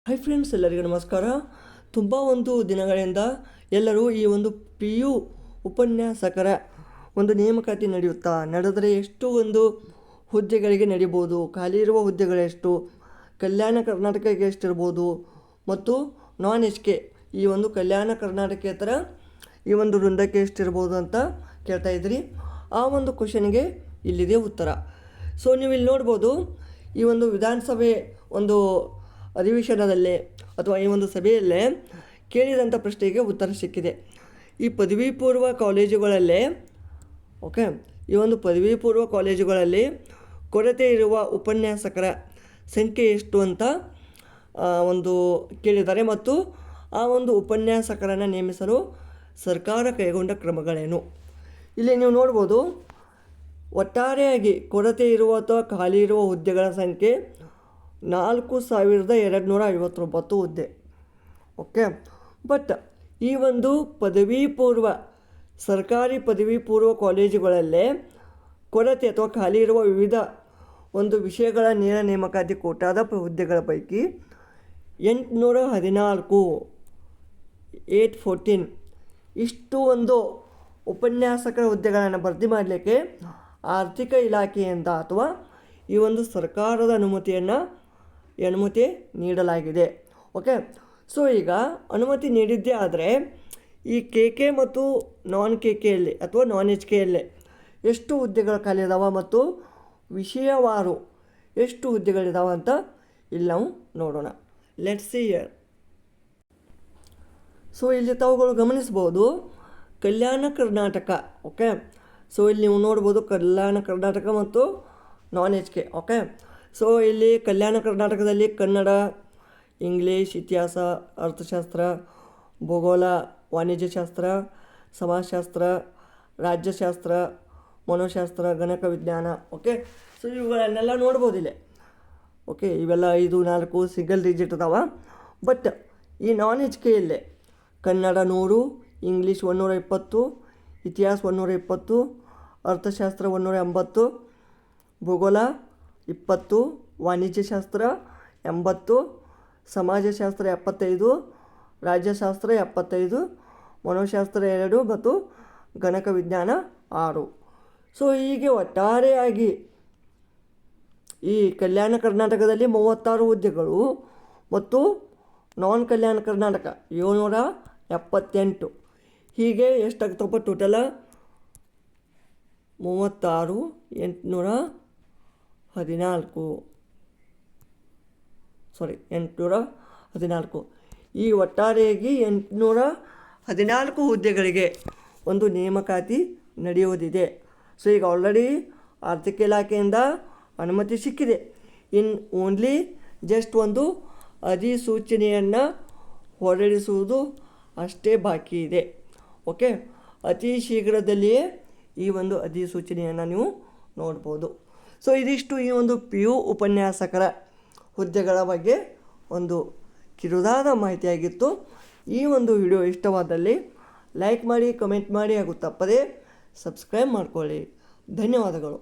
Hi friends, ಎಲ್ಲರಿಗೂ ನಮಸ್ಕಾರ. ತುಂಬ ದಿನಗಳಿಂದ ಎಲ್ಲರೂ ಈ ಒಂದು PU ಉಪನ್ಯಾಸಕರ ಒಂದು ನೇಮಕಾತಿ ನಡೆದರೆ ಎಷ್ಟು ಹುದ್ದೆಗಳಿಗೆ ನಡೀಬೋದು, ಖಾಲಿ ಇರುವ ಹುದ್ದೆಗಳೆಷ್ಟು, ಕಲ್ಯಾಣ ಕರ್ನಾಟಕಕ್ಕೆ ಎಷ್ಟಿರ್ಬೋದು ಮತ್ತು ನಾನ್ HK ಈ ಕಲ್ಯಾಣ ಕರ್ನಾಟಕೇತರ ಈ ವೃಂದಕ್ಕೆ ಎಷ್ಟಿರ್ಬೋದು ಅಂತ ಕೇಳ್ತಾ ಇದ್ರಿ. ಆ ಕ್ವಶನ್ಗೆ ಇಲ್ಲಿದೆ ಉತ್ತರ. ಸೊ ನೀವು ಇಲ್ಲಿ ನೋಡ್ಬೋದು, ಈ ವಿಧಾನಸಭೆ ಅಧಿವೇಶನದಲ್ಲೇ ಅಥವಾ ಈ ಸಭೆಯಲ್ಲೇ ಕೇಳಿದಂಥ ಪ್ರಶ್ನೆಗೆ ಉತ್ತರ ಸಿಕ್ಕಿದೆ. ಈ ಪದವಿ ಪೂರ್ವ ಕಾಲೇಜುಗಳಲ್ಲೇ ಈ ಪದವಿ ಪೂರ್ವ ಕಾಲೇಜುಗಳಲ್ಲಿ ಕೊರತೆ ಇರುವ ಉಪನ್ಯಾಸಕರ ಸಂಖ್ಯೆ ಎಷ್ಟು ಅಂತ ಕೇಳಿದ್ದಾರೆ ಮತ್ತು ಆ ಉಪನ್ಯಾಸಕರನ್ನು ನೇಮಿಸಲು ಸರ್ಕಾರ ಕೈಗೊಂಡ ಕ್ರಮಗಳೇನು. ಇಲ್ಲಿ ನೀವು ನೋಡ್ಬೋದು, ಒಟ್ಟಾರೆಯಾಗಿ ಕೊರತೆ ಇರುವ ಅಥವಾ ಖಾಲಿ ಇರುವ ಹುದ್ದೆಗಳ ಸಂಖ್ಯೆ 4259 ಹುದ್ದೆ. ಬಟ್ ಈ ಪದವಿ ಪೂರ್ವ ಸರ್ಕಾರಿ ಪದವಿ ಪೂರ್ವ ಕಾಲೇಜುಗಳಲ್ಲೇ ಕೊರತೆ ಅಥವಾ ಖಾಲಿ ಇರುವ ವಿವಿಧ ವಿಷಯಗಳ ನೇರ ನೇಮಕಾತಿ ಕೋಟಾದ ಹುದ್ದೆಗಳ ಪೈಕಿ 814 ಇಷ್ಟು ಉಪನ್ಯಾಸಕರ ಹುದ್ದೆಗಳನ್ನು ಭರ್ತಿ ಮಾಡಲಿಕ್ಕೆ ಆರ್ಥಿಕ ಇಲಾಖೆಯಿಂದ ಅಥವಾ ಈ ಸರ್ಕಾರದ ಅನುಮತಿ ನೀಡಲಾಗಿದೆ. ಸೊ ಈಗ ಅನುಮತಿ ನೀಡಿದ್ದೇ ಆದರೆ ಈ KK ಮತ್ತು ನಾನ್ KKಯಲ್ಲಿ ಅಥವಾ ನಾನ್ HKಯಲ್ಲೇ ಎಷ್ಟು ಹುದ್ದೆಗಳು ಖಾಲಿ ಇದಾವೆ ಮತ್ತು ವಿಷಯವಾರು ಎಷ್ಟು ಹುದ್ದೆಗಳಿದಾವೆ ಅಂತ ಇಲ್ಲಿ ನಾವು ನೋಡೋಣ. Let's see here. ಸೊ ಇಲ್ಲಿ ತಾವುಗಳು ಗಮನಿಸ್ಬೋದು, ಕಲ್ಯಾಣ ಕರ್ನಾಟಕ. ಸೊ ಇಲ್ಲಿ ನೀವು ನೋಡ್ಬೋದು ಕಲ್ಯಾಣ ಕರ್ನಾಟಕ ಮತ್ತು ನಾನ್ HK. ಸೊ ಇಲ್ಲಿ ಕಲ್ಯಾಣ ಕರ್ನಾಟಕದಲ್ಲಿ ಕನ್ನಡ, ಇಂಗ್ಲೀಷ್, ಇತಿಹಾಸ, ಅರ್ಥಶಾಸ್ತ್ರ, ಭೂಗೋಳ, ವಾಣಿಜ್ಯಶಾಸ್ತ್ರ, ಸಮಾಜಶಾಸ್ತ್ರ, ರಾಜ್ಯಶಾಸ್ತ್ರ, ಮನೋಶಾಸ್ತ್ರ, ಗಣಕ ವಿಜ್ಞಾನ. ಸೊ ಇವುಗಳನ್ನೆಲ್ಲ ನೋಡ್ಬೋದು ಇಲ್ಲಿ. ಇವೆಲ್ಲ 5, 4 ಸಿಂಗಲ್ ಡಿಜಿಟ್ ಅದಾವ. ಬಟ್ ಈ ನಾನ್ HKಯಲ್ಲೇ ಕನ್ನಡ 100, ಇಂಗ್ಲೀಷ್ 120, ಇತಿಹಾಸ 120, ಅರ್ಥಶಾಸ್ತ್ರ 180, ಭೂಗೋಳ 20, ವಾಣಿಜ್ಯಶಾಸ್ತ್ರ 80, ಸಮಾಜಶಾಸ್ತ್ರ 75, ರಾಜ್ಯಶಾಸ್ತ್ರ 75, ಮನೋಶಾಸ್ತ್ರ 2 ಮತ್ತು ಗಣಕ ವಿಜ್ಞಾನ 6. ಸೊ ಹೀಗೆ ಒಟ್ಟಾರೆಯಾಗಿ ಈ ಕಲ್ಯಾಣ ಕರ್ನಾಟಕದಲ್ಲಿ 36 ಹುದ್ದೆಗಳು ಮತ್ತು ನಾನ್ ಕಲ್ಯಾಣ ಕರ್ನಾಟಕ 778. ಹೀಗೆ ಎಷ್ಟಾಗ್ತಪ್ಪ ಟೋಟಲ 36, 814 ಈ ಒಟ್ಟಾರೆಯಾಗಿ 814 ಹುದ್ದೆಗಳಿಗೆ ನೇಮಕಾತಿ ನಡೆಯುವುದಿದೆ. ಸೊ ಈಗ ಆಲ್ರೆಡಿ ಆರ್ಥಿಕ ಇಲಾಖೆಯಿಂದ ಅನುಮತಿ ಸಿಕ್ಕಿದೆ. ಓನ್ಲಿ ಜಸ್ಟ್ ಅಧಿಸೂಚನೆಯನ್ನು ಹೊರಡಿಸುವುದು ಅಷ್ಟೇ ಬಾಕಿ ಇದೆ. ಅತಿ ಶೀಘ್ರದಲ್ಲಿಯೇ ಈ ಅಧಿಸೂಚನೆಯನ್ನು ನೀವು ನೋಡ್ಬೋದು. ಸೊ ಇದಿಷ್ಟು ಈ PU ಉಪನ್ಯಾಸಕರ ಹುದ್ದೆಗಳ ಬಗ್ಗೆ ಕಿರುದಾದ ಮಾಹಿತಿಯಾಗಿತ್ತು. ಈ ವಿಡಿಯೋ ಇಷ್ಟವಾದಲ್ಲಿ ಲೈಕ್ ಮಾಡಿ, ಕಮೆಂಟ್ ಮಾಡಿ ಹಾಗೂ ತಪ್ಪದೇ ಸಬ್ಸ್ಕ್ರೈಬ್ ಮಾಡಿಕೊಳ್ಳಿ. ಧನ್ಯವಾದಗಳು.